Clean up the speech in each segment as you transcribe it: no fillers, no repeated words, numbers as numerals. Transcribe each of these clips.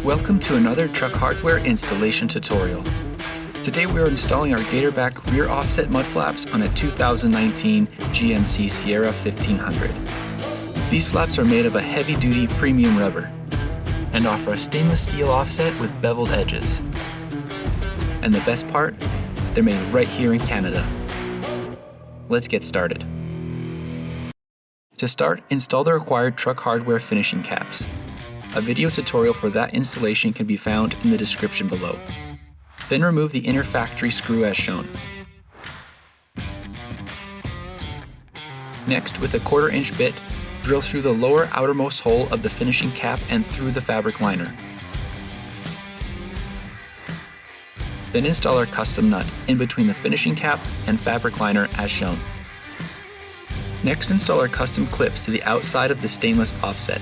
Welcome to another truck hardware installation tutorial. Today we are installing our Gatorback rear offset mud flaps on a 2019 GMC Sierra 1500. These flaps are made of a heavy-duty premium rubber and offer a stainless steel offset with beveled edges. And the best part, they're made right here in Canada. Let's get started. To start, install the required truck hardware finishing caps. A video tutorial for that installation can be found in the description below. Then remove the inner factory screw as shown. Next, with a 1/4 inch bit, drill through the lower outermost hole of the finishing cap and through the fabric liner. Then install our custom nut in between the finishing cap and fabric liner as shown. Next, install our custom clips to the outside of the stainless offset.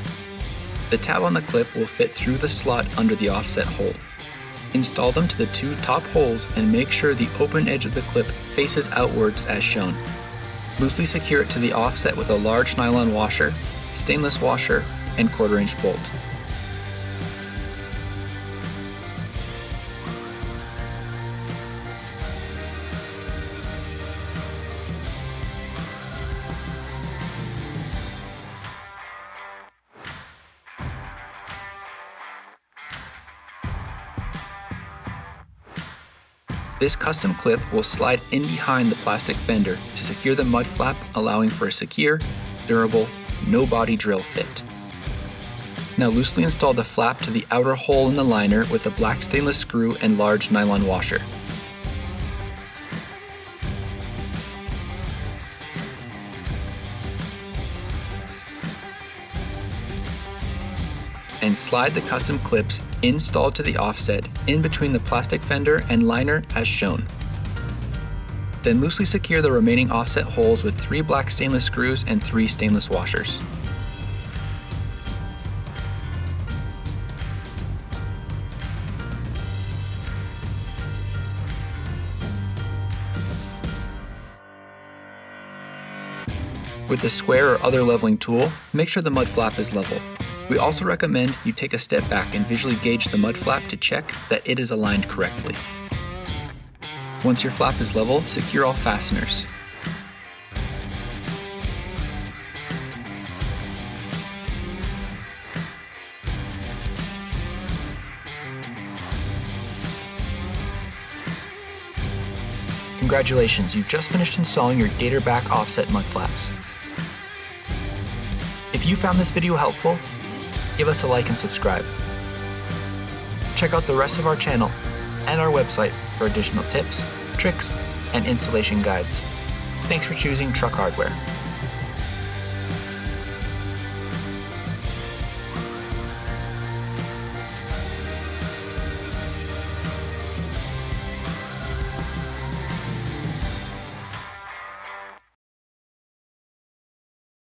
The tab on the clip will fit through the slot under the offset hole. Install them to the 2 top holes and make sure the open edge of the clip faces outwards as shown. Loosely secure it to the offset with a large nylon washer, stainless washer, and 1/4 inch bolt. This custom clip will slide in behind the plastic fender to secure the mud flap, allowing for a secure, durable, no body drill fit. Now loosely install the flap to the outer hole in the liner with a black stainless screw and large nylon washer. And slide the custom clips installed to the offset in between the plastic fender and liner as shown. Then loosely secure the remaining offset holes with 3 black stainless screws and 3 stainless washers. With a square or other leveling tool, make sure the mud flap is level. We also recommend you take a step back and visually gauge the mud flap to check that it is aligned correctly. Once your flap is level, secure all fasteners. Congratulations, you've just finished installing your Gatorback offset mud flaps. If you found this video helpful, give us a like and subscribe. Check out the rest of our channel and our website for additional tips, tricks, and installation guides. Thanks for choosing Truck Hardware.